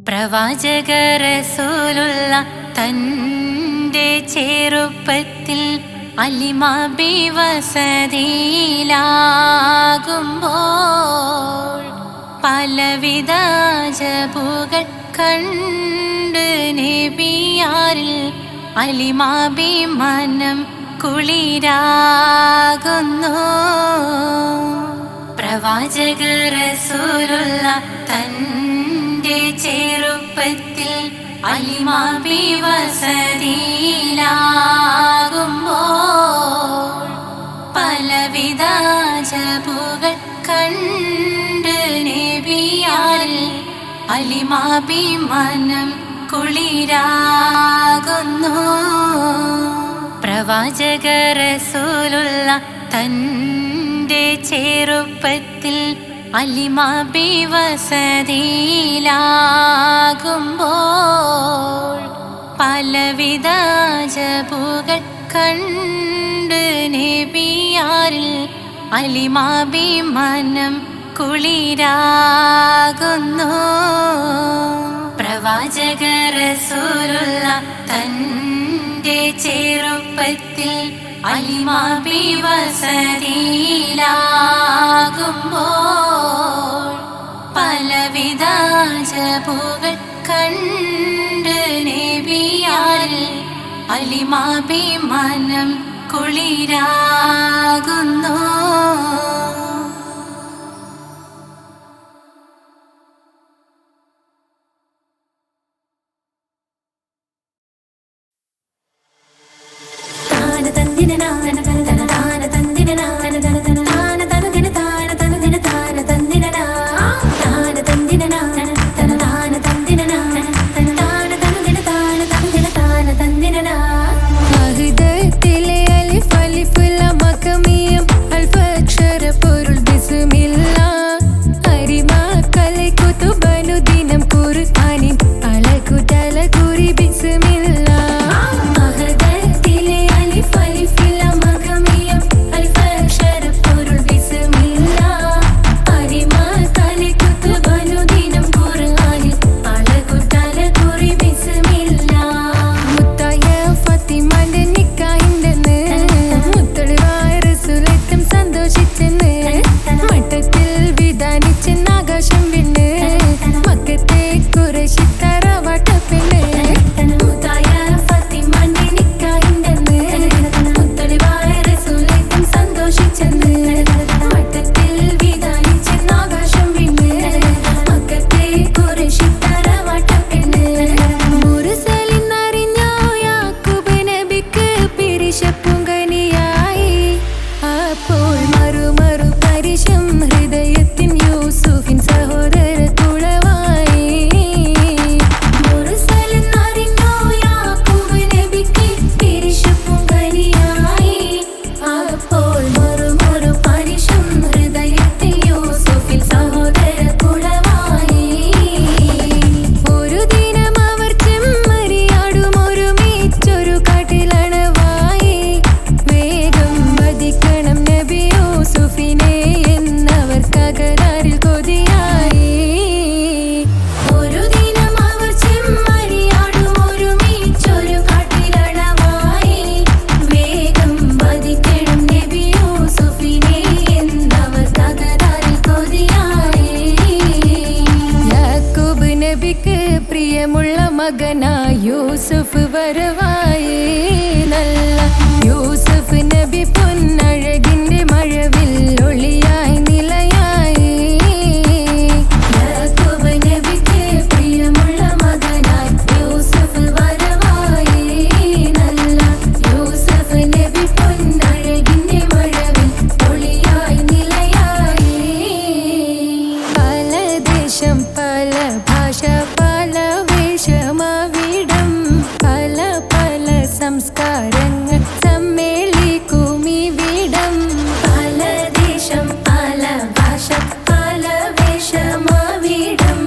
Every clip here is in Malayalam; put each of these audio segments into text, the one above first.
പ്രവാചക റസൂലുള്ള തൻ്റെ ചെറുപ്പത്തിൽ അലിമാബി വസതിയിലാകുമ്പോൾ പലവിധ അജബുകൾ കണ്ട് നബിയാരിൽ അലിമാബി മനം കുളിരാകുന്നു. പ്രവാചക റസൂലുള്ള തൻ്റെ ചെറുപ്പത്തിൽ അലിമാബി വസതിയിലാകുമ്പോൾ പലവിധ അജബുകൾ കണ്ട് നബിയാരിൽ അലിമാബി മനം കുളിരാകുന്നു. പ്രവാചക റസൂലുള്ള തൻ്റെ ചെറുപ്പത്തിൽ അലിമാബി വസതിയിലാകുമ്പോൾ പലവിധ അജബുകൾ കണ്ട് നബിയാരിൽ അലിമാബി മനം കുളിരാകുന്നു. പ്രവാചക റസൂലുള്ള തൻ്റെ ചെറുപ്പത്തിൽ അലിമാബി വസതിയിലാകുമ്പോൾ പലവിധ അജബുകൾ കണ്ട് നബിയാരിൽ അലിമാബി മനം കുളിരാകുന്നു. പ്രിയമുള്ള മകനായ യൂസുഫ് വരവായി. നല്ല യൂസുഫ് നബി പൊന്നഴകിന്റെ മഴവിൽ ഒളിയായി നിലയായി. യാക്കൂബ് നബിക്ക് പ്രിയമുള്ള മകനായ യൂസുഫ് വരവായി. നല്ല യൂസുഫ് നബി പൊന്നഴകിന്റെ മഴവിൽ ഒളിയായി നിലയായി. പല ദേശം പല ഭാഷ പല വേഷമവിടം പല പല സംസ്കാരങ്ങൾ സമ്മേളിക്കുമിവിടം. പല ദേശം പല ഭാഷ പല വേഷമവിടം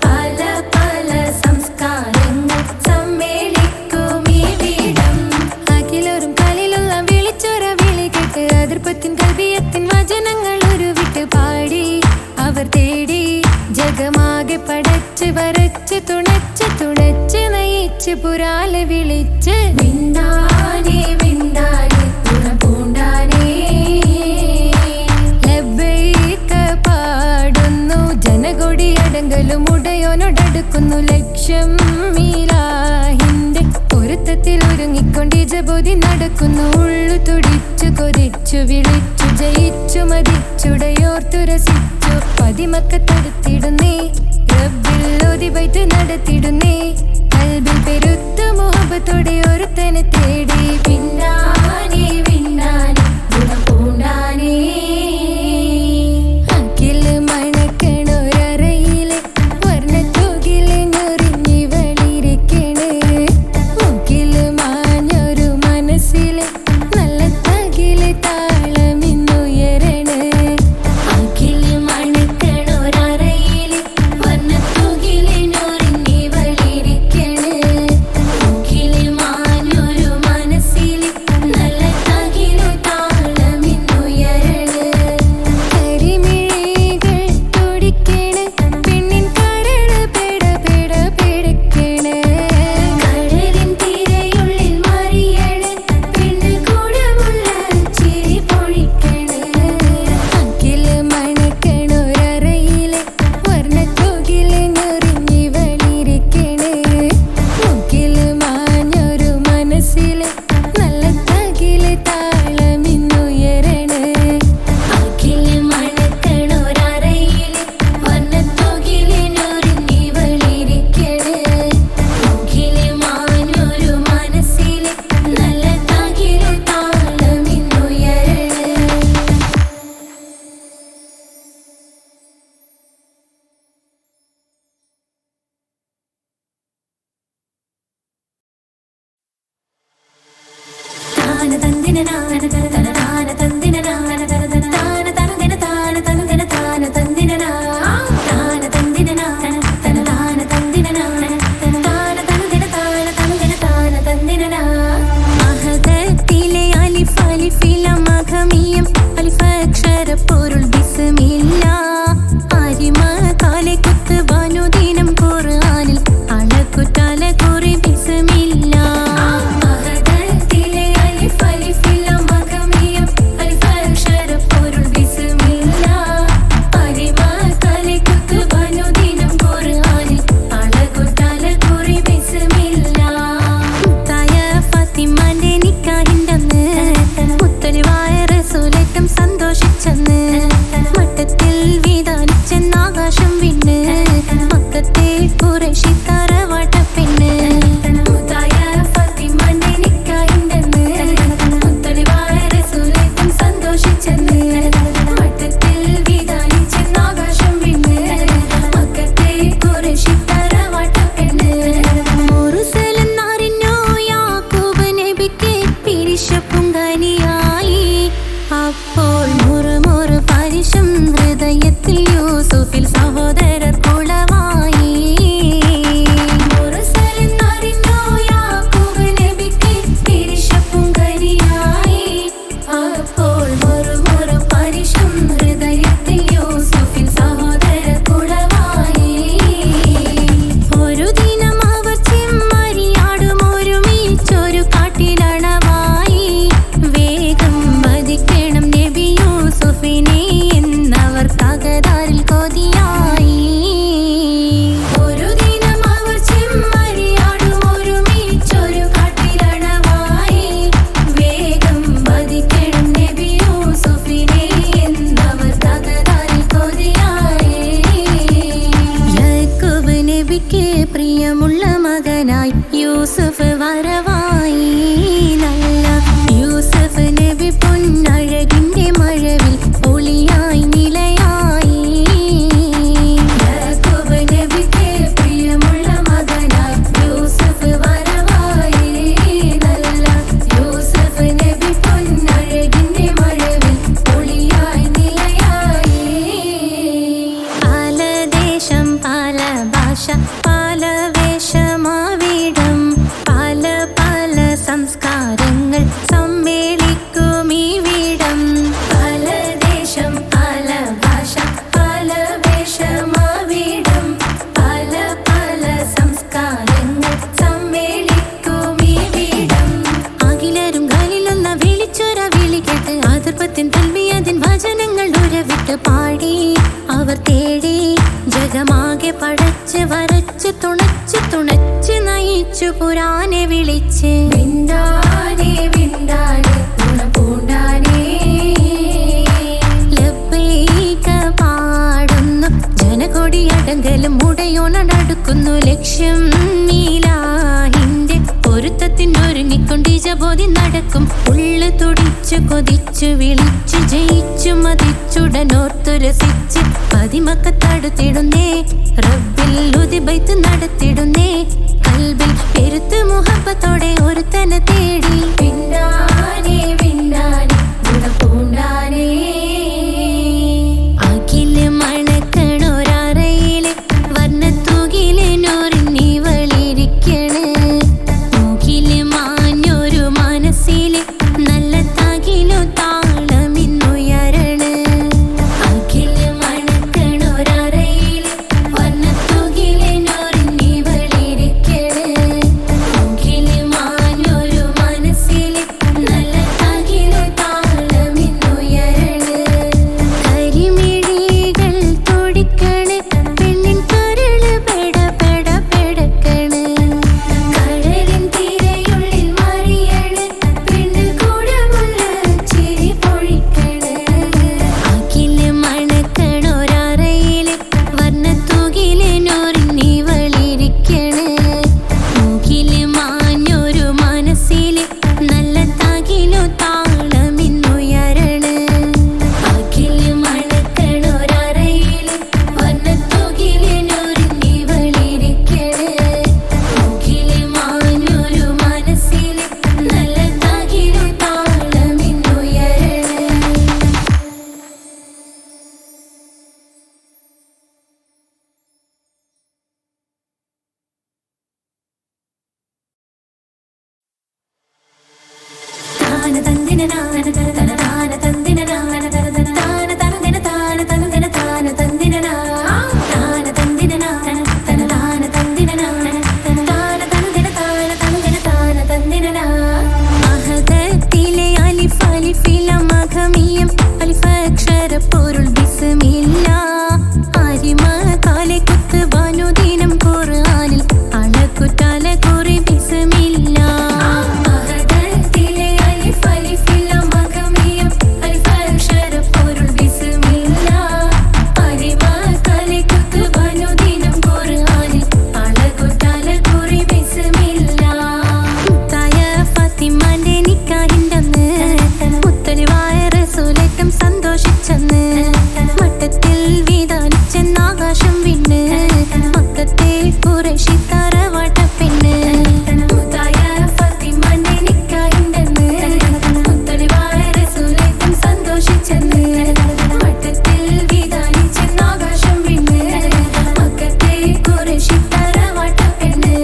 പല പല സംസ്കാരങ്ങൾ സമ്മേളിക്കുമിവിടം. അഖിലോരും കലിലുള്ള വിളിച്ചൊര വിളി കേട്ട് അതിർപ്പത്തിൻ കൽബിയത്തിൻ വചനങ്ങൾ ഉരുവിട്ട് പാടി അവർ തേടി ജഗമാകെ പടച്ചു വരച്ചു തുണച്ച് തുണച്ച് തുണച്ച് നയിച്ച് പുരാലെ വിളിച്ച് വിണ്ടാനേ വിണ്ടാനേ പൂണ്ടാനേ ലബ്ബൈക പാടുന്നു ജനകൊടി അടങ്കലും ഉടയോനോടടുക്കുന്നു ലക്ഷ്യം മീലാഹിന്റെ പൊരുത്തത്തിൽ ഒരുങ്ങിക്കൊണ്ട് ജബോധി നടക്കുന്നു ഉള്ളു തുടിച്ചു കൊതിച്ചു വിളിച്ചു ജയിച്ചു മതിച്ചുടയോർത്തു രസിച്ചു പതിമക്കത്തടുത്തിടുന്നേ റബ്ബിൽ ഓതിബൈത്ത് നടത്തിടുന്നേ കൽബിൽ പെരുത്ത മുഹബത്തോടെ ഒരുത്തനെ തേടി പിന്നാനേ പിന്നാനേ ഗുണം പൂണ്ടാനേ അഖില് മണക്കണൊരറയില് വർണ്ണത്തൂകില് ഞൊറിഞ്ഞി വളിരിക്കണ് മുക്കില് മാഞ്ഞൊരു മനസ്സില് നല്ല തകില് താളമിന്നുയരണ അഖില് മണക്കണൊരറയില് വർണ്ണത്തൂകില് ഞൊറിഞ്ഞി വളിരിക്കണ് മുക്കില് മാഞ്ഞൊരു മനസ്സില് നല്ല തകില് താളമിന്നുയരണ കരിമിഴികൾ തുടിക്കണ് പെണ്ണിൻ കരള് പെട പെട പെടക്കണ് കടലിൻ തിരയുള്ളിൽ മറിയണ് പെണ്ണ് കൂടമുള്ള ചിരി പൊഴിക്കണ് അഖില് മണക്കണൊരറയില് വർണ്ണത്തൂകില് ഞൊറിഞ്ഞി വളിരിക്കണ് മുക്കില് മാഞ്ഞൊരു മനസ്സില് നല്ല തകില് താളമിന്നുയരണ അഖില് മണക്കണൊരറയില് വർണ്ണത്തൂകില് ഞൊറിഞ്ഞി വളിരിക്കണ് മുക്കില് മാഞ്ഞൊരു മനസ്സില് നല്ല തകില് താളമിന്നുയരണ താന തന്ദിന നാന തന താന തന്ദിന നാന തന താന തന്ദിന താന തന്ദിന താന തന്ദിന താന തന്ദിന നാന തന താന തന്ദിന നാന തന താന തന്ദിന താന തന്ദിന താന തന്ദിന അഹദത്തിലെ അലിഫ് അലിഫില മഖമിയം അലിഫ് അക്ഷര പൊരുൾ ബിസ്മില്ല അരിമ കാലെ കുത്ത് വനുദിനം ഖുർആനിൽ അളക്കുതല കുറി ബിസ്മില്ല അഹദത്തിലെ അലിഫ് അലിഫില മഖമിയം അലിഫ് അക്ഷര പൊരുൾ ബിസ്മില്ല അരിമ കാലെ കുത്ത് വനുദിനം ഖുർആനിൽ അളക്കുതല കുറി ബിസ്മില്ല മുത്തായ ഫാത്തിമാന്റെ നിക്കാഹിന്റന്ന് മുത്തലിവായ റസൂലേറ്റം സന്തോഷിച്ചെന്ന് മട്ടത്തിൽ വീതാനിച്ചെന്ന് ആകാശം വിണ്ണ് മക്കത്തെ ഖുറൈശി തറവാട്ടപ്പെണ്ണ് മുത്തായ ഫാത്തിമാന്റെ നിക്കാഹിന്റന്ന് മുത്തലിവായ റസൂലേറ്റം സന്തോഷിച്ചെന്ന് മട്ടത്തിൽ വീതാനിച്ചെന്ന് ആകാശം വിണ്ണ് മക്കത്തെ ഖുറൈശി തറവാട്ടപ്പെണ്ണ് മുറുസലെന്നറിഞ്ഞു യാക്കൂബ് നബിക്ക് പിരിശപ്പുങ്കനിയായി അപ്പോൾ മുറുമുറു പരിശം ഹൃദയത്തിൽ യൂസുഫിൽ സഹോദരർ കുളവായി മുറുസലെന്നറിഞ്ഞു യാക്കൂബ് നബിക്ക് പിരിശപ്പുങ്കനിയായി അപ്പോൾ മുറുമുറു പരിശം ഹൃദയത്തിൽ യൂസുഫിൽ സഹോദരർ കുളവായി ഒരു ദിനം അവർ ചെമ്മരിയാടും ഒരുമിച്ചൊരു കാട്ടിലണവായി വേഗം വധിക്കണം നബി യൂസുഫിനെ എന്നവർ തകതാരിൽ കൊതിയായി ഒരു ദിനം അവർ ചെമ്മരിയാടും ഒരുമിച്ചൊരു കാട്ടിലണവായി വേഗം വധിക്കണം നബി യൂസുഫിനെ എന്നവർ തകതാരിൽ കൊതിയായി യാക്കൂബ് നബിക്ക് പ്രിയമുള്ള മകനായി യൂസുഫ് വരവായി നല്ല യൂസുഫ് നബി പൊന്നഴകിന്റെ മഴവിൽ ഒളിയായി നിലയായി യാക്കൂബ് നബിക്ക് പ്രിയമുള്ള മകനായി യൂസുഫ് വരവായി നല്ല യൂസുഫ് നബി പൊന്നഴകിന്റെ മഴവിൽ ഒളിയായി നിലയായി പല ദേശം പല ഭാഷ പല വേഷമാവിടം പല തുണച്ച് തുണച്ച് തുണച്ച് നയിച്ചു പുരാനെ വിളിച്ച് വിണ്ടാനേ വിണ്ടാനേ പൂണ്ടാനേ ലബ്ബൈക പാടുന്നു ജനകൊടിയടങ്കലും മുടയോണടുക്കുന്നു ലക്ഷ്യം നീലാഹിന്റെ പൊരുത്തത്തിനൊരുങ്ങിക്കൊണ്ട് ജബോധി നടക്കും ഉള്ളു തുടിച്ചു കൊതിച്ചു വിളിച്ചു ജയിച്ചു മതിച്ചുടനോർത്തു രസിച്ച് പതിമക്കത്തടുത്തിടുന്നേ റബ്ബിൽ ഉദിബൈത്ത് നടത്തിടുന്നേ കൽബിൽ പെരുത്ത് മുഹബത്തോടെ ഒരുത്തനെ തേടി വിണ്ടാനേ വിണ്ടാനേ പൂണ്ടാനേ അഖില് മണക്കണൊരറയില് വർണ്ണത്തൂകില് നൂറിനി വളിരിക്കണ് മൂക്കില് മാഞ്ഞൊരു മനസ്സില് നല്ല തകിലു താളമിന്നുയരണ് അഖില് മണക്കണൊരറയില് വർണ്ണത്തൂകില് നൂറിനി വളിരിക്കണ് മൂക്കില് മാഞ്ഞൊരു മനസ്സില് നല്ല തകിലു താളമിന്നുയരണ് കരിമിഴികൾ തുടിക്കണ് പെണ്ണിൻ കരള് പെട പെട പെടക്കണ് കടലിൻ തിരയുള്ളിൽ മറിയണ് പെണ്ണ് കൂടമുള്ള ചിരി പൊഴിക്കണ് അഖില് മണക്കണൊരറയില് വർണ്ണത്തൂകില് നൂറിനി വളിരിക്കണ് മൂക്കില് മാഞ്ഞൊരു മനസ്സില് നല്ല തകിലു താളമിന്നുയരണ് അഖില് മണക്കണൊരറയില് വർണ്ണത്തൂകില് നൂറിനി വളിരിക്കണ് മൂക്കില് മാഞ്ഞൊരു മനസ്സില് നല്ല തകിലു താളമിന്നുയരണ് താന തന്ദിന നാന തന താന തന്ദിന നാന താന തന്ദിന താന തന്ദിന താന തന്ദിന താന തന്ദിന നാന തന താന തന്ദിന നാന താന തന്ദിന താന തന്ദിന താന തന്ദിന അഹദത്തിലെ അലിഫ് അലിഫില മഖമിയം അലിഫക്ഷര പൊരുൾ ബിസ്മില്ല അരിമ കാലെ കുത്ത് വനുദിനം ഖുർആനിൽ അളക്കുറ്റല കുറി ബിസ്മില്ല അഹദത്തിലെ അലിഫ് അലിഫില മഖമിയം അലിഫക്ഷര പൊരുൾ ബിസ്മില്ല അരിമ കാലെ കുത്ത് വനുദിനം ഖുർആനിൽ അളകുതല കുറി ബിസ്മില്ല മുത്തായ ഫാത്തിമാന്റെ നിക്കാഹിന്റന്ന് മുത്തലിവായ റസൂലേറ്റം സന്തോഷിച്ചെന്ന് മട്ടത്തിൽ വീതാനിച്ചെന്ന് ആകാശം വിണ്ണ് മക്കത്തെ ഖുറൈശി തറവാട്ട പെണ്ണ് മുത്തായ ഫാത്തിമാന്റെ നിക്കാഹിന്റന്ന് മുത്തലിവായ റസൂലേറ്റം സന്തോഷിച്ചെന്ന് മട്ടത്തിൽ വീതാനിച്ചെന്ന് ആകാശം വിണ്ണ് മക്കത്തെ ഖുറൈശി തറവാട്ട പെണ്ണ്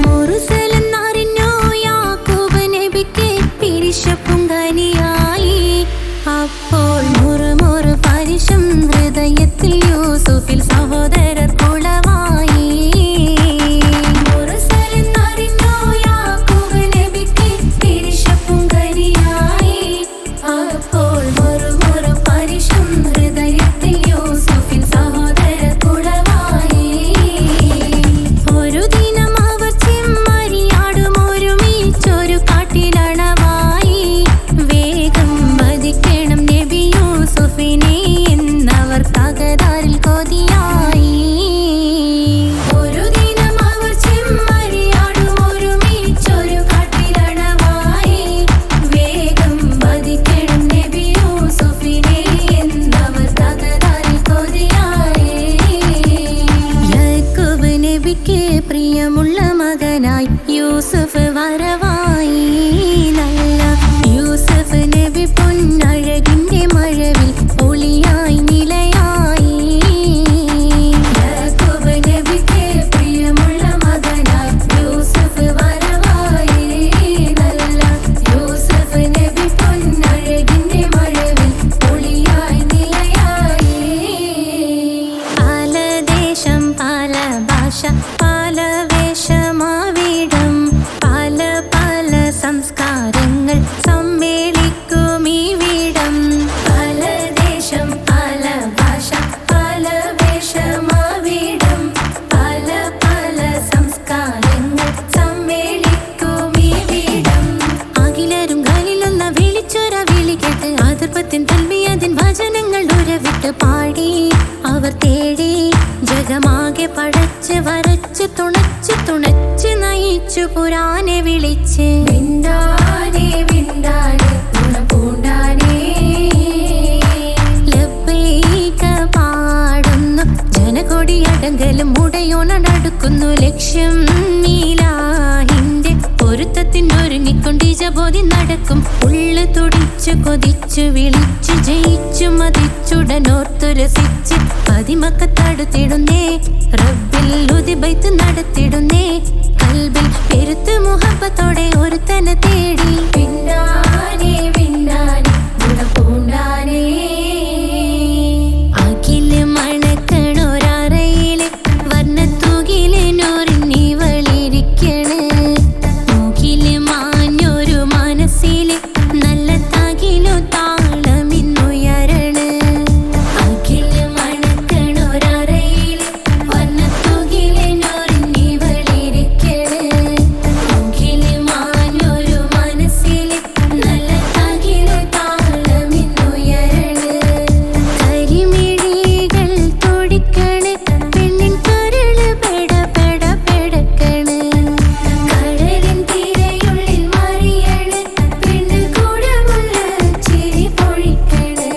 മുറുസലെന്നറിഞ്ഞു യാക്കൂബ് നബിക്ക് പിരിശ പുങ്കനിയായി അപ്പോൾ മുറുമുറു പരിശം ഹൃദയത്തിൽ യൂസുഫിൽ സഹോദരർ കുളവായി മുറുസലെന്നറിഞ്ഞു യാക്കൂബ് നബിക്ക് പിരിശപ്പുങ്കനിയായി അപ്പോൾ മുറുമുറു പരിശം ഹൃദയത്തിൽ യൂസുഫിൻ സഹോദര കുളവായി ഒരു ദിനം അവർ ചെമ്മരിയാടും ഒരുമിച്ചൊരു കാട്ടിലണവായി വേഗം വധിക്കണം നബി യൂസുഫിനെ എന്നവർ തകരാറിൽ കൊതിയായി ഒരു ദിനം അവർ ചെമ്മരിയാടും ഒരുമിച്ചൊരു കാട്ടിലണവായി വേഗം വധിക്കണം നബി യൂസുഫിനെ എന്നവർ തകരാറിൽ കൊതിയായി യാക്കൂബ് നബിക്ക് പ്രിയമുള്ള മകനായി യൂസുഫ് വരവായി നല്ല യൂസുഫ് നബി പൊന്നഴകിന്റെ മഴവിൽ ഒളിയായി നിലയായി യാക്കൂബ് നബിക്ക് പ്രിയമുള്ള മകനായി യൂസുഫ് വരവായി നല്ല യൂസുഫ് നബി പൊന്നഴകിന്റെ മഴവിൽ ഒളിയായി നിലയായി പല ദേശം പല ഭാഷ പല വേഷമാവിടം പല പല സംസ്കാരങ്ങൾ സമ്മേളിക്കും ഇവിടം പല ദേശം പല ഭാഷ പല വേഷമാവിടം പല പല തുണച്ചു തുണച്ചു നയിച്ചു പുരാനെ വിളിച്ച് വിണ്ടാനേ വിണ്ടാനേ ഗുണപൂണ്ടാനേ ലബ്ബൈക പാടുന്നു ജനകൊടിയടങ്കലും മുടയോണടുക്കുന്നു ലക്ഷ്യം നീലാഹിന്റെ പൊരുത്തത്തിനൊരുങ്ങിക്കൊണ്ടിജബോധി നടക്കും ഉള്ളു തുടിച്ചു കൊതിച്ചു വിളിച്ചു ജയിച്ചു മതിച്ചുടനോർത്തു രസിച്ച് പതിമക്കത്തടുത്തിടുന്നേ റബ്ബിൽ ഉദിബൈത്ത് നടത്തിടുന്നേ കൽബിൽ പെരുത്ത് മുഹബത്തോടെ ഒരുത്തനെ തേടി വിണ്ടാനേ വിണ്ടാനേ ഗുണപൂണ്ടാനേ അഖില് മണക്കണൊരറയില് വർണ്ണത്തൂകില് നൂറിനിവളിരിക്കണ് മൂക്കില് മാഞ്ഞൊരു മനസ്സില് നല്ല തകിലു താളമിന്നുയരണ അഖില് മണക്കണൊരറയില് വർണ്ണത്തൂകില് നൂറിനിവളിരിക്കണ് മൂക്കില് മാഞ്ഞൊരു മനസ്സില് നല്ല തകിലു താളമിന്നുയരണ കരിമിഴികൾ തുടിക്കണ് പെണ്ണിൻ കരള് പെട പെട പെടക്കണ് കടലിൻ തിരയുള്ളിൽ മറിയണ് പെണ്ണ് കൂടമുള്ള ചിരി പൊഴിക്കണ്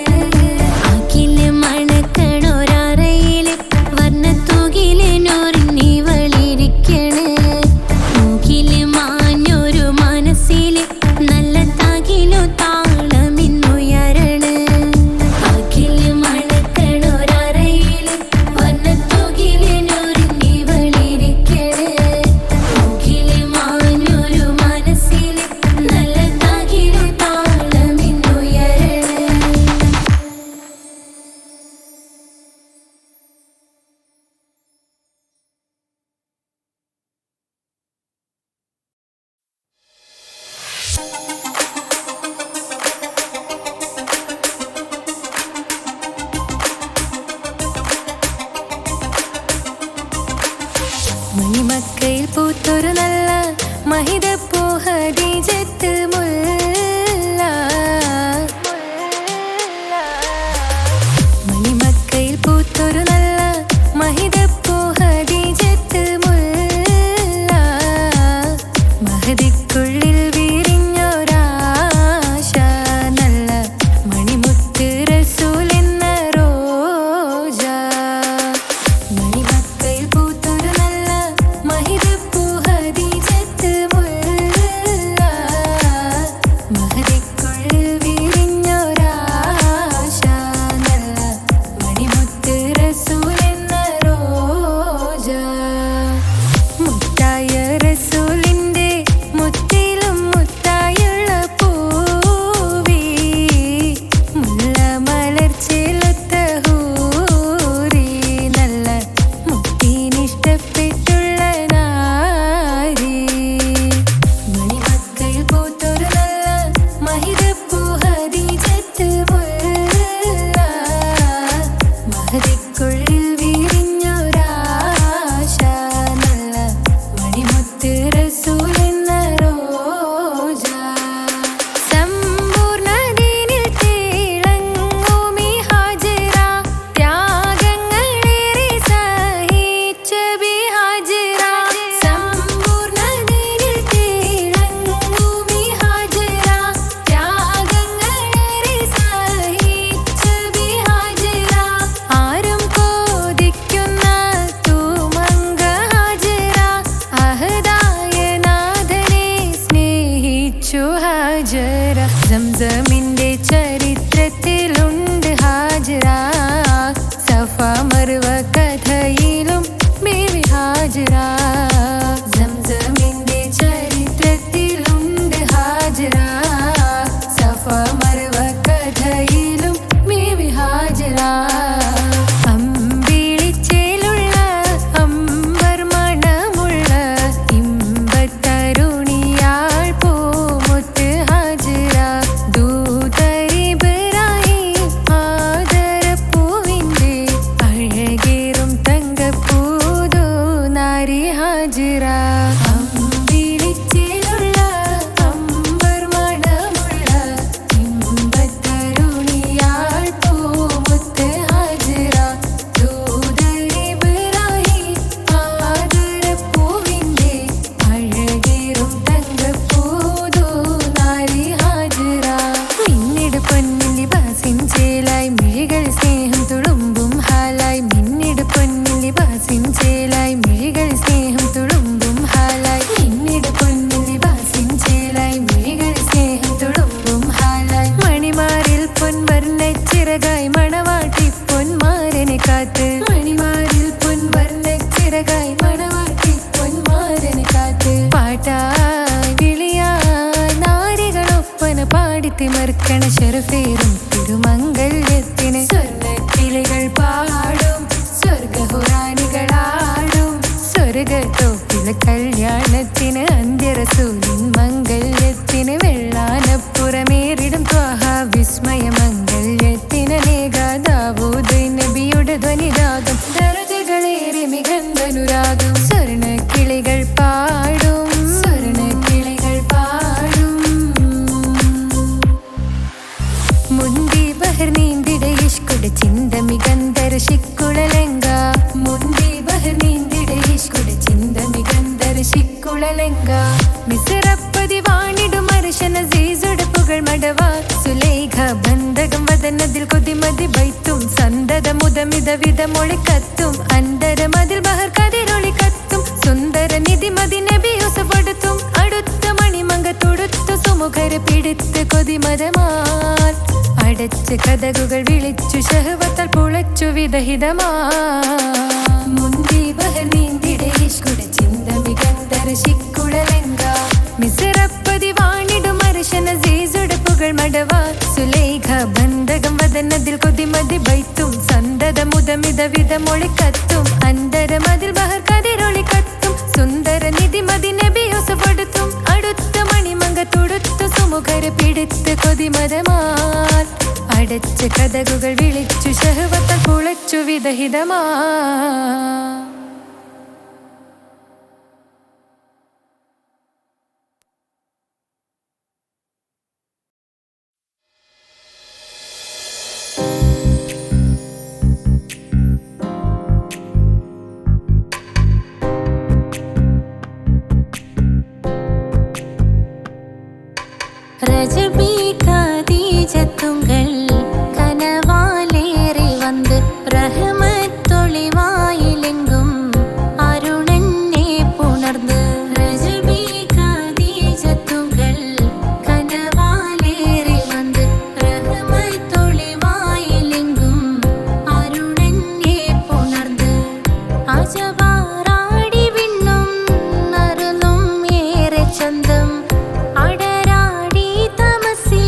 അഖില് മണക്കണൊരറയില് വർണ്ണത്തൂകില് നൂറിനിവളിരിക്കണ് മൂക്കില് മാഞ്ഞൊരു മനസ്സില് നല്ല തകിലു താളമിന്നുയരണ അഖില് മണക്കണൊരറയില് വർണ്ണത്തൂകില് നൂറിനിവളിരിക്കണ് മൂക്കില് മാഞ്ഞൊരു മനസ്സില് നല്ല തകിലു താളമിന്നുയരണ മണിമക്കയിൽ പൂത്തൊരു നല്ല മഹിതപ്പൂ ഹദീജത്ത് മുല്ല മണിമക്കയിൽ പൂത്തൊരു നല്ല മഹിതപ്പൂ ഹദീജത്ത് മുല്ല മഹദിക്കുള്ളിൽ വിരിഞ്ഞൊരാശ നല്ല മണിമുത്ത് റസൂൽ എന്ന റോജ മണിമക്കയിൽ പൂത്തൊരു നല്ല മഹിതപ്പൂ ഹദീജത്ത് മുല്ല മഹദിക്കുള്ളിൽ വിരിഞ്ഞൊരാശ നല്ല മണിമുത്ത് റസൂൽ എന്ന റോജ മുത്തായ റസൂലിന്റെ മുത്തിലും മുത്തായുള്ള പൂവി മുല്ല മലർച്ചെലുത്ത ഹൂറി നല്ല മുത്തിനിഷ്ടപ്പെട്ടുള്ള നാരി മണിമക്കയിൽ പൂത്തൊരു നല്ല മഹിതപ്പൂ ഹദീജത്ത് മുല്ല മഹദിക്കുള്ളിൽ വിരിഞ്ഞൊരാശ നല്ല മണിമുത്ത് റസൂൽ എന്ന റോജ സമ്പൂർണ്ണദീനിൽ തിളങ്ങുമീ ഹാജിറ ത്യാഗങ്ങളേറെ സഹിച്ച ബിഹാജിറ സമ്പൂർണ്ണദീനിൽ തിളങ്ങുമീ ഹാജിറ ത്യാഗങ്ങളേറെ സഹിച്ച ബിഹാജിറ ആരും കോതിക്കുന്ന തൂമങ്ക ഹാജിറ അഹദായ നാഥനെ സ്നേഹിച്ചു ഹാജറ സംസമിന്റെ ചരിത്രത്തിലുണ്ട് ഹാജറ സഫ മർവ കഥയിലും ബീവി ഹാജറ സംസമിന്റെ ചരിത്രത്തിലുണ്ട് ഹാജറ സഫ മർവ കഥയിലും ബീവി ഹാജറ അമ്പിളിച്ചേലുള്ള അമ്പർ മണമുള്ള ഇമ്പത്തരുണിയാൾ പൂമുത്ത് ഹാജറ ദൂതരിബറായി ആദരപ്പൂവിന്റെ അഴകേറും തങ്കപ്പൂതോ നാരി ഹാജറ അമ്പിളിച്ചേലുള്ള അമ്പർ മണമുള്ള ഇമ്പത്തരുണിയാൾ പൂമുത്ത് ഹാജറ ദൂതരിബറായി ആദരപ്പൂവിന്റെ അട്ടിമറിക്കണ ഷെറഫേറും തിരുമംഗല്യത്തിന് സ്വർണ്ണക്കിളികൾ പാടും സ്വർഗഹുറാനികളാടും സ്വർഗത്തോപ്പിലെ കല്യാണത്തിന് അന്ത്യറസൂലിൻ മംഗല്യത്തിന് വെള്ളാനപ്പുറമേറിടും ത്വാഹ വിസ്മയ മംഗല്യത്തിന് ദാവൂദ് നബിയുടെ ധ്വനിരാഗം ദരജകളേറെ മികന്ധനുരാഗം സ്വർണ്ണക്കിളികൾ പാടും സ്വർണ്ണക്കിളികൾ പാടും മുന്തി ബഹർ നീന്തിട ഇഷ്കുട ചിന്ത മികന്ധര ശിക്കുളലങ്ക മുന്തി ബഹർ നീന്തിട ഇഷ്കുട ചിന്ത മികന്ധര ശിക്കുളലങ്ക മിസറപ്പതി വാണിടും അർശന സീസുടെ പുകൾ മടവ സുലൈഖ ബന്ധകം വദനതിൽ കൊതിമതി ബൈത്തും സന്തത മുതമിത വിധമൊളി കത്തും അന്തരമതിൽ ബഹർ കതിരൊളി കത്തും സുന്ദര നിധിമതി നബി യൂസഫെടുത്തും അടുത്ത മണിമങ്ക തൊടുത്തു സുമുഖരെ പിടിത്ത് കൊതിമതമാൽ അടച്ച കഥകുകൾ വിളിച്ചു ശഹവത്താൽ പുളച്ചു വിദഹിതമാ മുന്തി ബഹർ നീന്തിട ഇഷ്കുട ചിന്ത മികന്ധര ശിക്കുളലങ്ക മിസറപ്പതി വാണിടും അർശന സീസുടെ പുകൾ മടവ സുലൈഖ ബന്ധകം വദനതിൽ കൊതിമതി ബൈത്തും സന്തത മുതമിത വിധമൊളി കത്തും അന്തരമതിൽ ബഹർ കതിരൊളി കത്തും സുന്ദര നിധിമതി നബി യൂസഫെടുത്തും അടുത്ത മണിമങ്ക തൊടുത്തു സുമുഖരെ പിടിത്ത് കൊതിമതമാൽ അടച്ച കഥകുകൾ വിളിച്ചു ശഹവത്താൽ പുളച്ചു വിദഹിതമാ ரஜபி கதீஜத்துங்கள் கனவாலேறி வந்து ரஹமத்தொளிவாயிலெங்கும் அருணன்னே புணர்ந்து ரஜபி கதீஜத்துங்கள் கனவாலேறி வந்து ரஹமத்தொளிவாயிலெங்கும் அருணன்னே புணர்ந்து அஜபாராடி விண்ணும் அருளும் ஏற சந்தம் அடராடி தமசி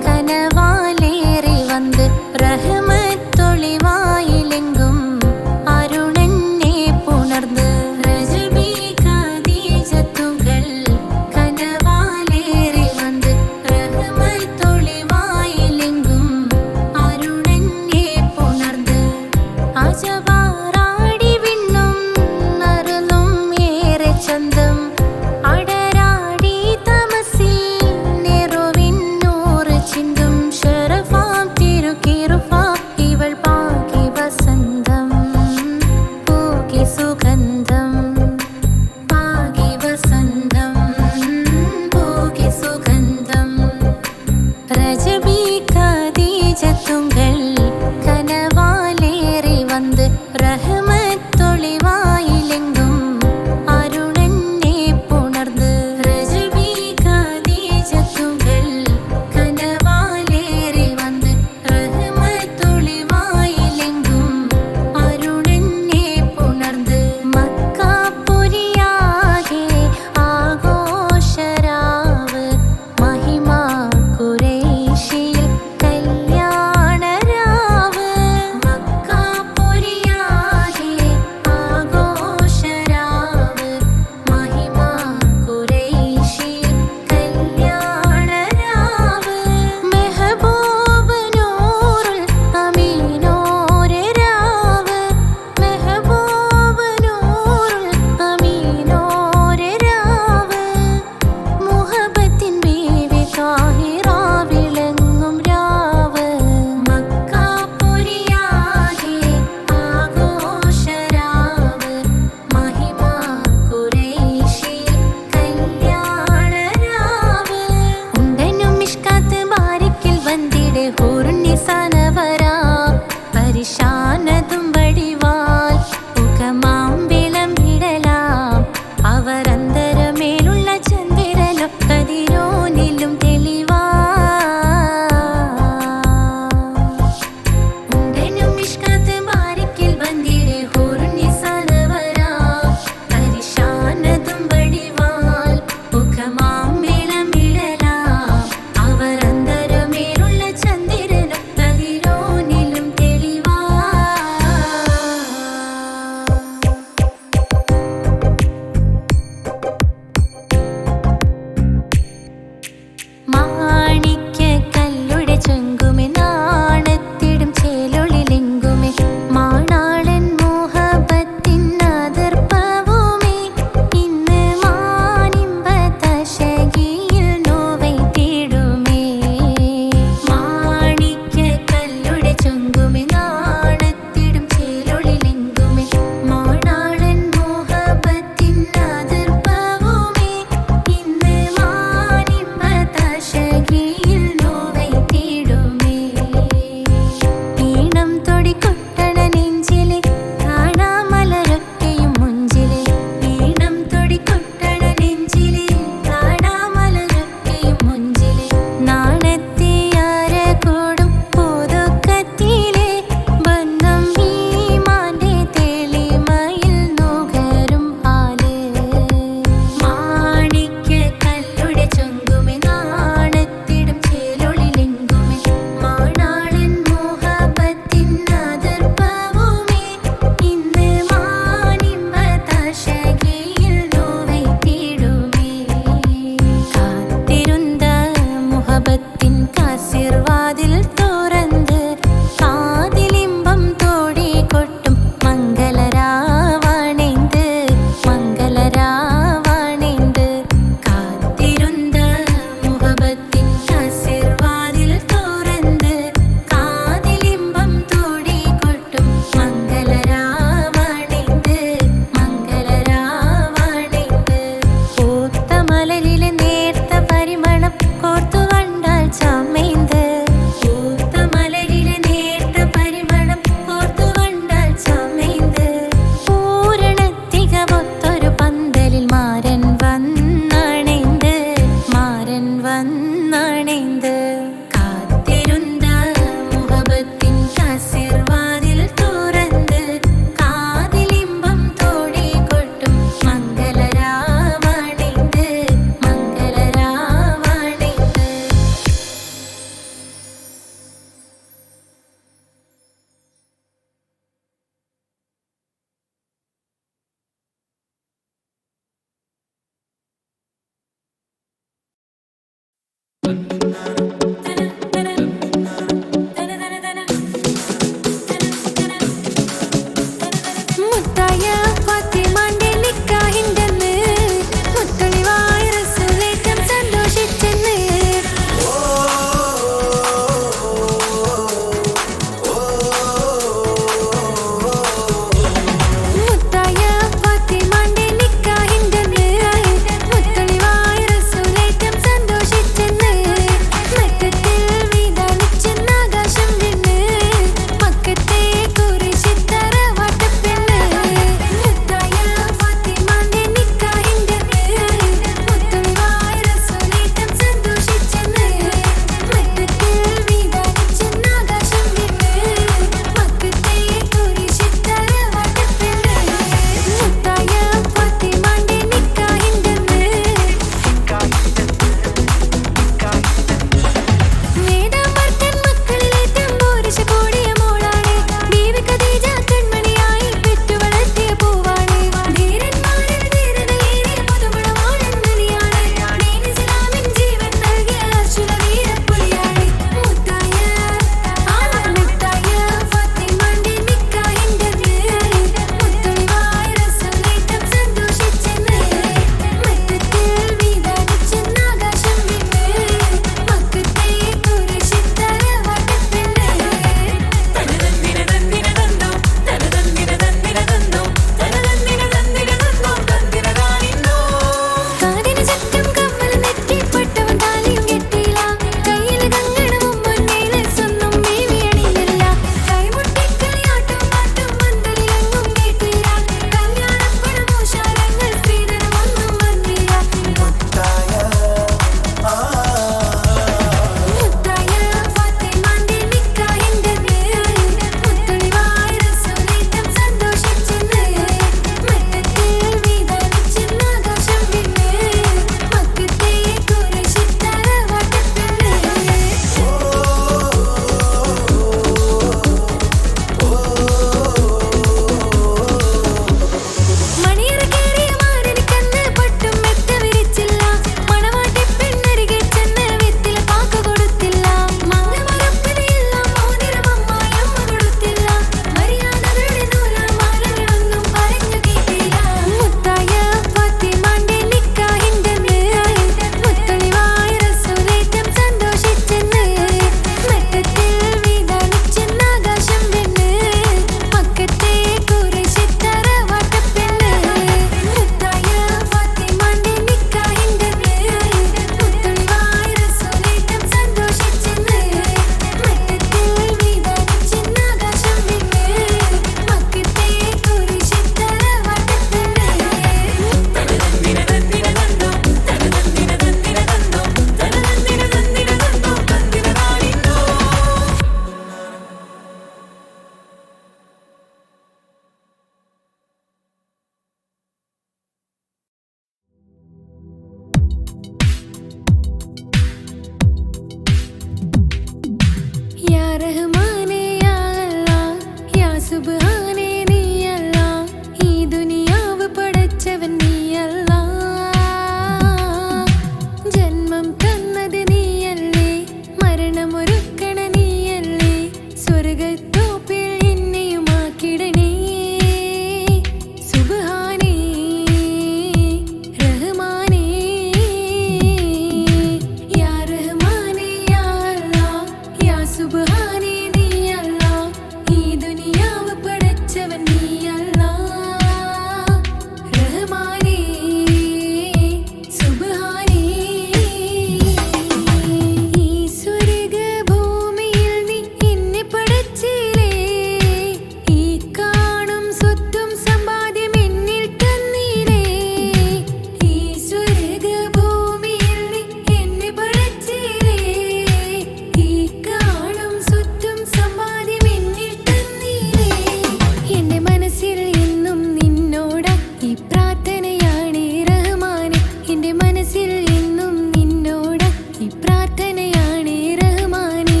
പ്രാർത്ഥനയാണ് റഹ്മാനെ എൻ്റെ മനസ്സിൽ എന്നും നിന്നോട് ഈ പ്രാർത്ഥനയാണ് റഹ്മാനെ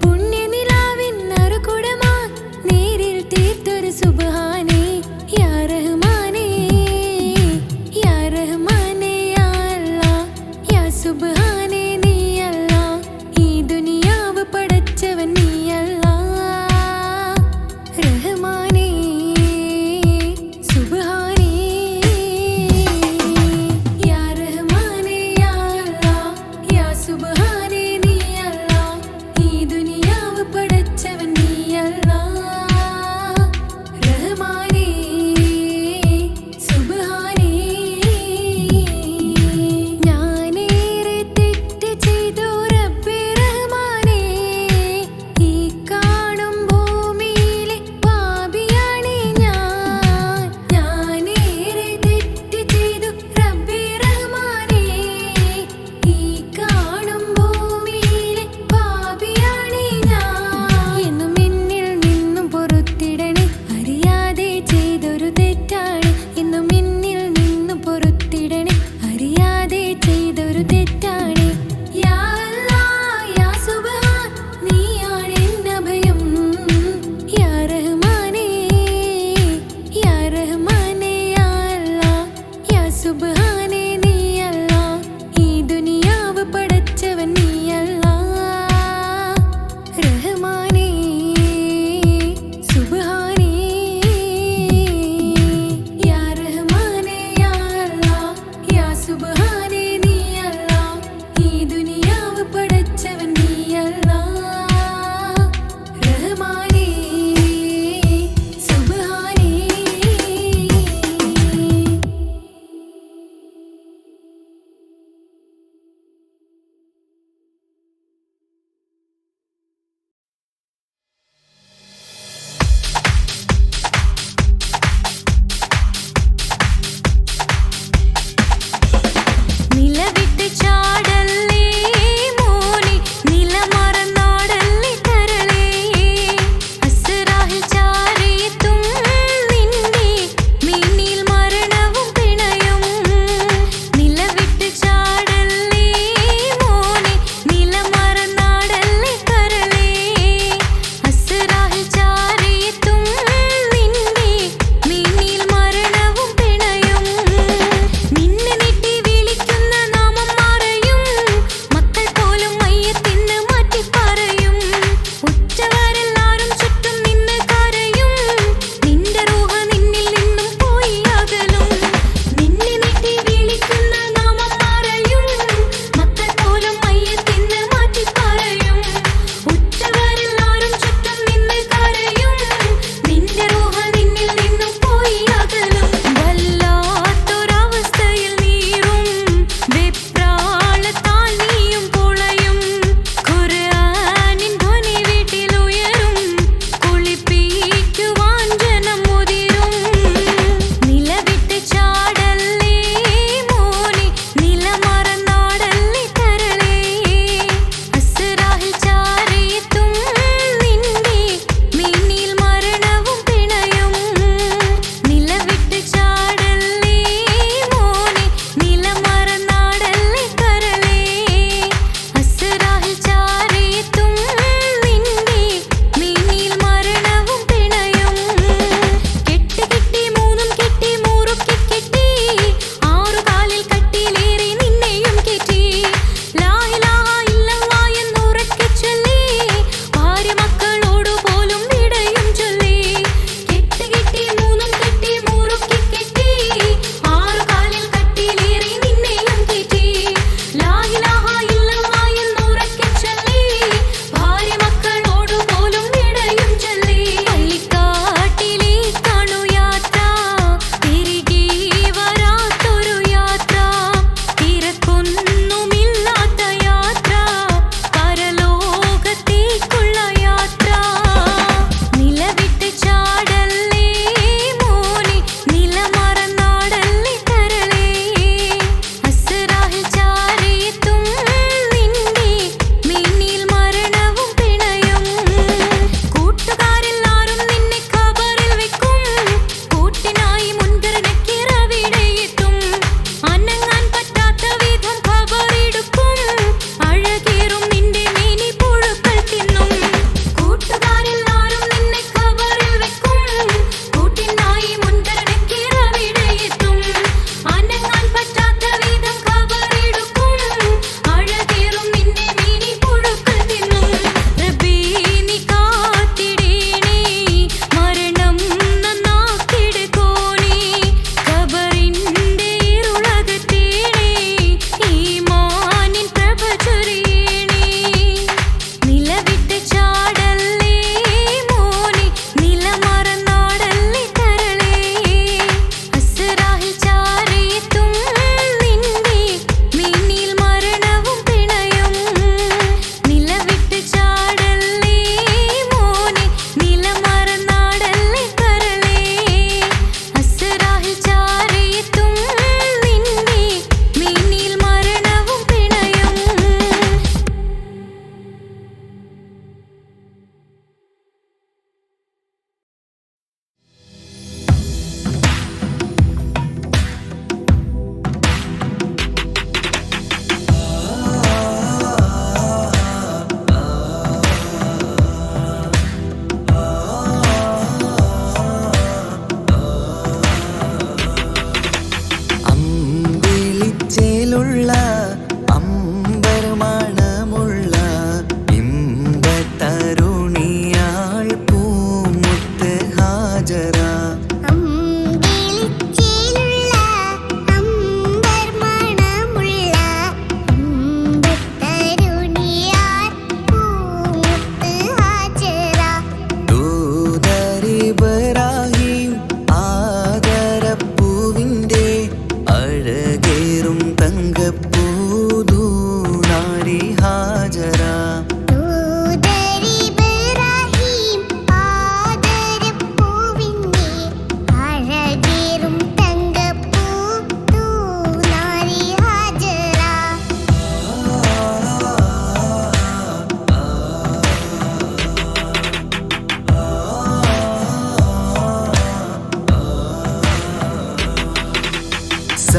പുണ്യനിലാവിൻ നറുകുടമാ നേരിൽ തീർത്തൊരു സുബ്ഹാനേ യാ റഹ്മാനേ യാ റഹ്മാനേ യാ അല്ലാഹ് യാ സുബ്ഹാനേ നീ അല്ലാഹ് ഈ ദുനിയാവ് പടച്ചവൻ നീ അല്ലാഹ് റഹ്മാനേ സുബ്ഹാനേ യാ റഹ്മാനേ യാ അല്ലാഹ് യാ സുബ്ഹാനേ നീ അല്ലാഹ് ഈ ദുനിയാവ് പടച്ചവൻ നീ അല്ലാഹ് റഹ്മാനേ സുബ്ഹാനേ ഞാനേറെ തെറ്റ് ചെയ്തു റബ്ബേ റഹ്മാനേ ഈ കാണും ഭൂമിയിലെ പാപിയാണ് ഞാനേറെ തെറ്റ് ചെയ്തു റബ്ബേ റഹ്മാനേ ഈ കാണും ഭൂമിയിലെ പാപിയാണ് എന്നും എന്നിൽ നിന്നും പൊറുത്തിടണേ അറിയാതെ ചെയ്തൊരു തെറ്റാണ് എന്നും എന്നിൽ നിന്നും പൊറുത്തിടണേ അറിയാതെ ചെയ്തൊരു തെറ്റാണ് യാ അല്ലാഹ് യാ സുബ്ഹാൻ നീയാണ് എൻ്റെ അഭയം യാ റഹ്മാനേ യാ റഹ്മാനേ യാ അല്ലാഹ് യാ സുബ്ഹാനേ നീ അല്ലാഹ് ഈ ദുനിയാവ് പടച്ചവൻ നീ അല്ലാഹ് റഹ്മാനേ സുബ്ഹാനേ യാ റഹ്മാനേ യാ അല്ലാഹ് യാ സുബ്ഹാനേ നീ അല്ലാഹ് ഈ ദുനിയാവ് പടച്ചവൻ നീ അല്ലാഹ് റഹ്മാനേ സുബ്ഹാനേ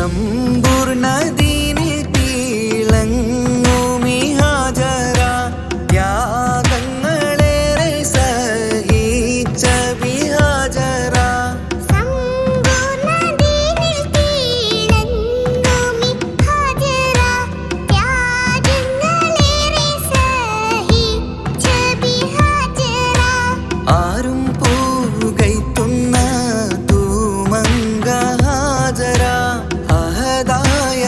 സമ്പൂർണ്ണദീനിൽ തിളങ്ങുമി ഹാജറ ത്യാഗങ്ങളേറെ സഹിച്ച ബിഹാജറ സമ്പൂർണ്ണദീനിൽ തിളങ്ങുമി ഹാജറ ത്യാഗങ്ങളേറെ സഹിച്ച ബിഹാജറ ആരും പൂകൈത്തുന്ന തൂമങ്ക ഹാജറ അഹദായ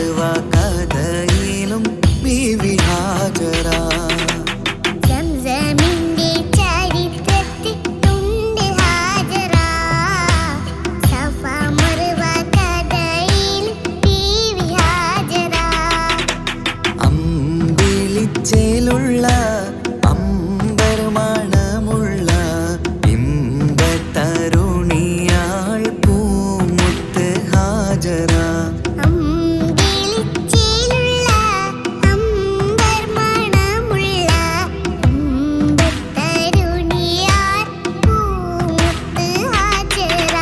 മറുവ കഥയിലും ബീവി ഹാജറ. സംസമിന്റെ ചരിത്രത്തിലുണ്ട് ഹാജറ. സഫ മറുവ കഥയിൽ ബീവി ഹാജറ. അമ്പിളിച്ചേലുള്ള അമ്പർ മണമുള്ള ഇമ്പത്തരുണിയാൾ പൂമുത്ത് ഹാജറ. അമ്പിളിച്ചേലുള്ള അമ്പർ മണമുള്ള ഇമ്പത്തരുണിയാൾ പൂമുത്ത് ഹാജറ.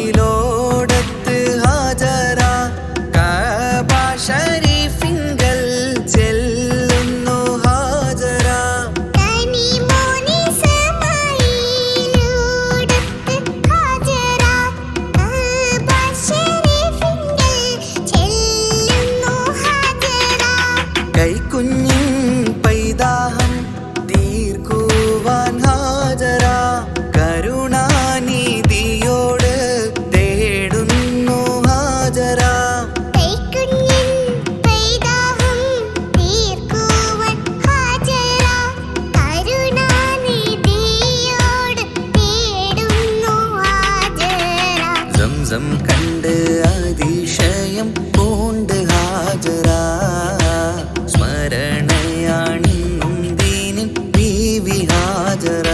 കനിമോനിസ്മായിലോടത്ത് ഹാജറ. കഅബ ശരീഫിങ്കൽ ചെല്ലുന്നു ഹാജറ. കനിമോനിസ്മായിലോടത്ത് ഹാജറ. കഅബ ശരീഫിങ്കൽ ചെല്ലുന്നു ഹാജറ. കൈക്കുഞ്ഞിൻ പൈതാഹം തീർക്കുവാൻ ഹാജറ. കരുണാനിധിയോട് തേടുന്നു ഹാജറ. കൈക്കുഞ്ഞിൻ പൈതാഹം തീർക്കുവാൻ ഹാജറ. കരുണാനിധിയോട് തേടുന്നു ഹാജറ. സംസം കണ്ട് അതിശയം പൂണ്ട് ഹാജറ. സ്മരണയാണിന്നും ദീനിൻ ബീവി ഹാജറ.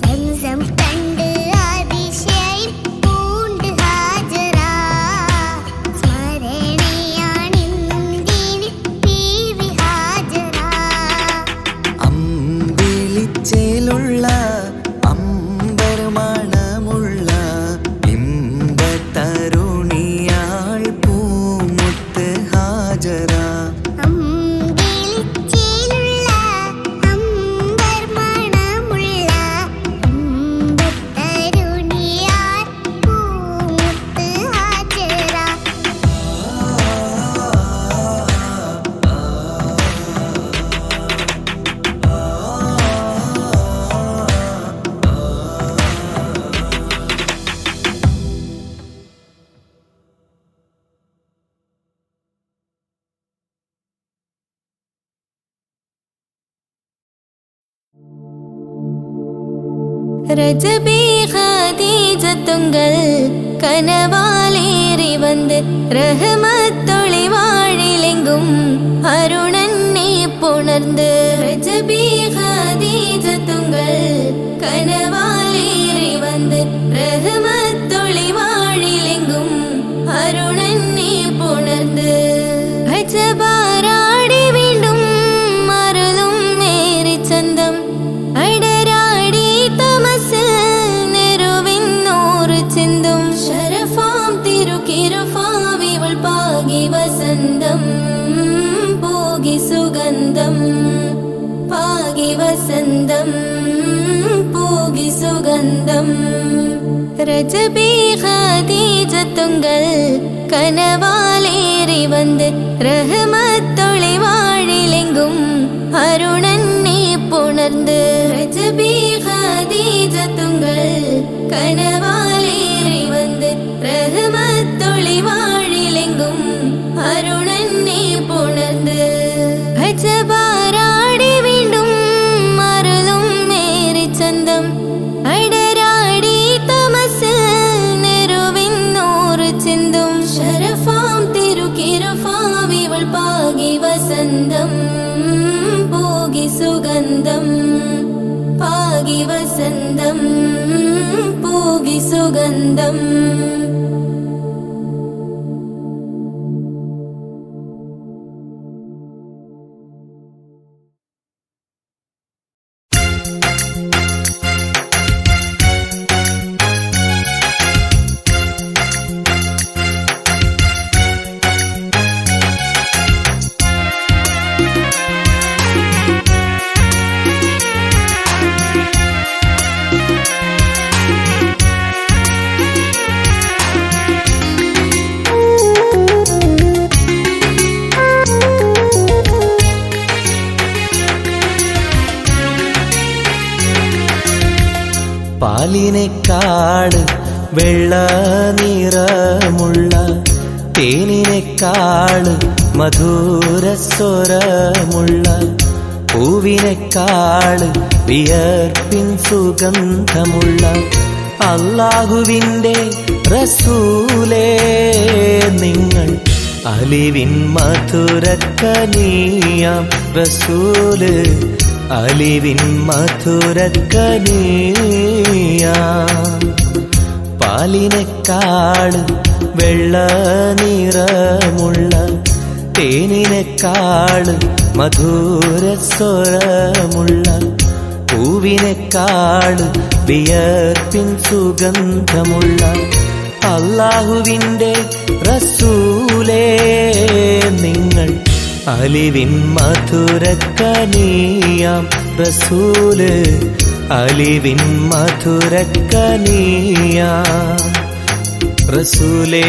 സംസം കണ്ട് അതിശയം പൂണ്ട് ഹാജറ. സ്മരണയാണിന്നും ദീനിൽ ബീവി ഹാജറ. അമ്പിളിച്ചേലുള്ള അമ്പർ മണമുള്ള ഇമ്പത്തരുണിയാൾ പൂമുത്ത് ഹാജറ. അമ്പിളിച്ചേലുള്ള അമ്പർ മണമുള്ള ഇമ്പത്തരുണിയാൾ പൂമുത്ത് ഹാജറ. ரஜபி ஹதீஜத்துங்கள் கனவாலேறி வந்து ரஹமத்தொளி வாழிலெங்கும் அருணன்னே புணர்ந்து. ரஜபி ஹதீஜத்துங்கள் கனவாலேறி வந்து ரஹமத்தொளி வாழிலெங்கும் அருணன்னே புணர்ந்து. அஜபாராடி വീണ്ടും മറുതും നേരി ചന്തം അടരാടി തമസിൽ നെരുവിന്നൂറ് ചിന്തും. ശരഫാം തിരുക്കിരുഫാവിവൾ പാകി വസന്തം പൂകി സുഗന്ധം. പാകി വസന്തം പൂകി സുഗന്ധം. രജബി ഖദീജത്തുങ്കൾ കനവാലേറി വന്ന് റഹ്മത്തൊളി വാഴിലെങ്കും അരുണന്നെ പുണർന്ന്. രജബി ഖദീജത്തുങ്കൾ കനവാലേറി വന്ന് റഹ്മത്തൊളി വാഴിലെങ്കും അരുണന്നെ പുണർന്ന്. അജബാരാടി വീണ്ടും മറുതും നേരി ചന്തം അടരാടി തമസിൽ നെരുവിന്നൂറ് ചിന്തും. ശരഫാം തിരുക്കിരുഫാവിവൾ പാകി വസന്തം പൂകി സുഗന്ധം. പാകി വസന്തം പൂകി സുഗന്ധം. പാലിനേക്കാള് വെള്ള നിറമുള്ള തേനിനേക്കാള് മധുരസ്വരമുള്ള പൂവിനേക്കാള് വിയർപ്പിൻ സുഗന്ധമുള്ള അല്ലാഹുവിൻ്റെ റസൂലേ നിങ്ങൾ അലിവിൻ മധുരക്കനിയാം റസൂല് അലിവിൻ മധുരക്കനിയാം പാലിനേക്കാള് വെള്ള നിറമുള്ള തേനിനേക്കാള് മധുരസ്വരമുള്ള പൂവിനേക്കാള് വിയർപ്പിൻ സുഗന്ധമുള്ള അല്ലാഹുവിൻ്റെ റസൂലേ നിങ്ങൾ അലിവിൻ മധുരക്കനിയാം റസൂല് അലിവിൻ മധുരക്കനിയാം റസൂലേ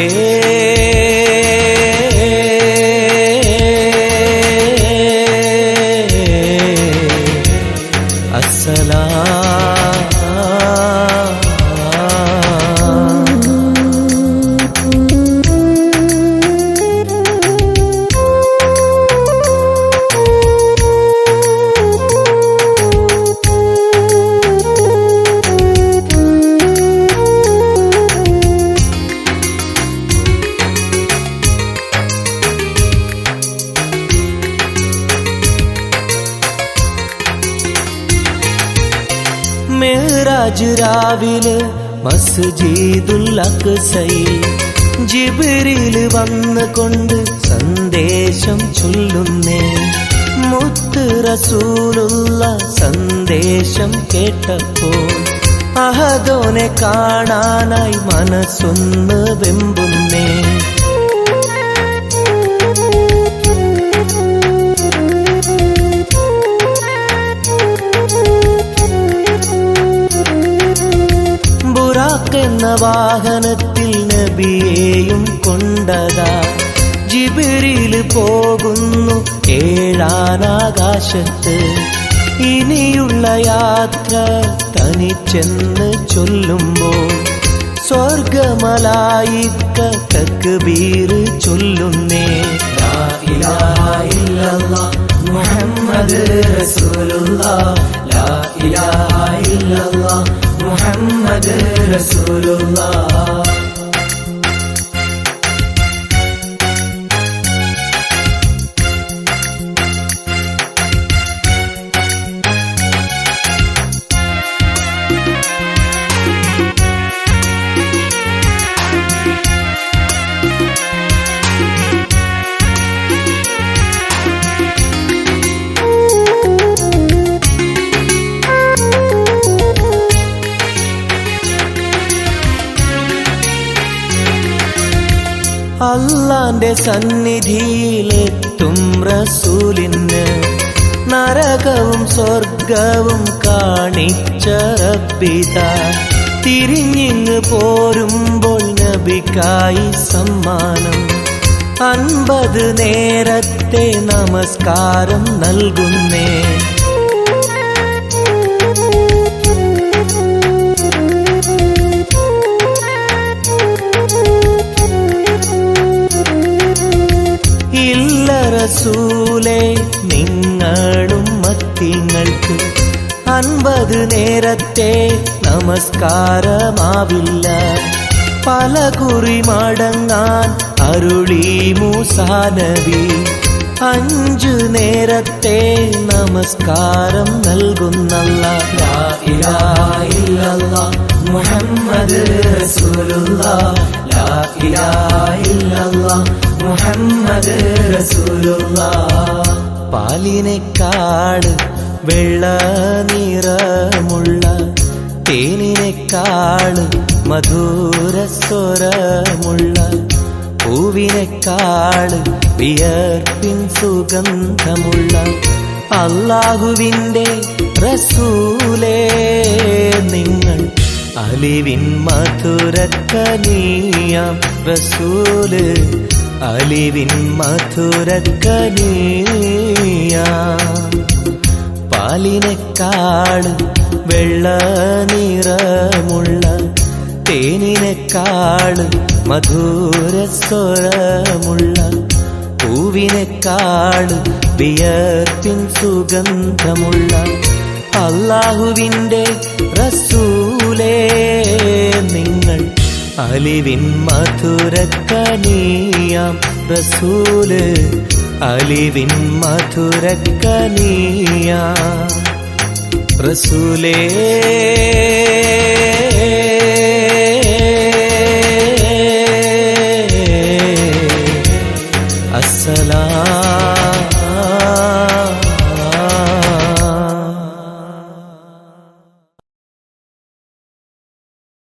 മെഹ്റാജ് രാവിലെ മസ്ജിദുൽ അഖ്സയിൽ ജിബ്രീൽ വന്നുകൊണ്ട് സന്ദേശം ചൊല്ലുന്നേ മുത്ത് റസൂലുള്ള സന്ദേശം കേട്ടപ്പോൾ അഹദോനെ കാണാനായി മനസ്സൊന്ന് വെമ്പുന്നേ എന്ന വാഹനത്തിൽ നബിയെയും കൊണ്ടതാ ജിബ്രീൽ പോകുന്നു ഏഴാനാകാശത്ത് ഇനിയുള്ള യാത്ര തനിച്ചെന്ന് ചൊല്ലുമ്പോൾ സ്വർഗമലായിക്ക തക്ബീർ ചൊല്ലുന്നേ ലാ ഇലാഹ ഇല്ലല്ലാഹ് മുഹമ്മദ് റസൂലുള്ളാഹ് ലാ ഇലാഹ ഇല്ലല്ലാഹ് മുഹമ്മദ് റസൂലുള്ളാഹ് അല്ലാന്റെ സന്നിധിയിലെത്തും റസൂലിന് നരകവും സ്വർഗവും കാണിച്ച റബ്ബിതാ തിരിഞ്ഞിങ്ങ് പോരുമ്പോൾ നബിക്കായി സമ്മാനം 50 നേരത്തെ നമസ്കാരം നൽകുന്നേ റസൂലേ നിങ്ങളും മത്തിങ്ങൾക്ക് 50 നേരത്തെ നമസ്കാരമാവില്ല പല കുറി മടങ്ങാൻ അരുളി മൂസാ നബി 5 നേരത്തെ നമസ്കാരം നൽകുന്നല്ലാഹ് ലാ ഇലാഹ ഇല്ലല്ലാഹ് മുഹമ്മദ് റസൂലുള്ളാഹ് ലാ ഇലാഹ ഇല്ലല്ലാഹ് മുഹമ്മദ് റസൂലുള്ളാഹ് പാലിനേക്കാള് വെള്ള നിറമുള്ള തേനിനേക്കാള് മധുരസ്വരമുള്ള പൂവിനേക്കാള് വിയർപ്പിൻ സുഗന്ധമുള്ള അല്ലാഹുവിൻ്റെ റസൂലേ നിങ്ങൾ അലിവിൻ മധുരക്കനിയാം റസൂല് അലിവിൻ മധുരക്കനിയാം പാലിനേക്കാള് വെള്ള നിറമുള്ള തേനിനെക്കാളും മധുരസ്വരമുള്ള പൂവിനെക്കാളും വിയർപ്പിൻ സുഗന്ധമുള്ള അല്ലാഹുവിൻ്റെ റസൂലേ നിങ്ങൾ അലിവിൻ മധുരക്കനിയാം റസൂല് അലിവിൻ മധുരക്കനിയാം റസൂലേ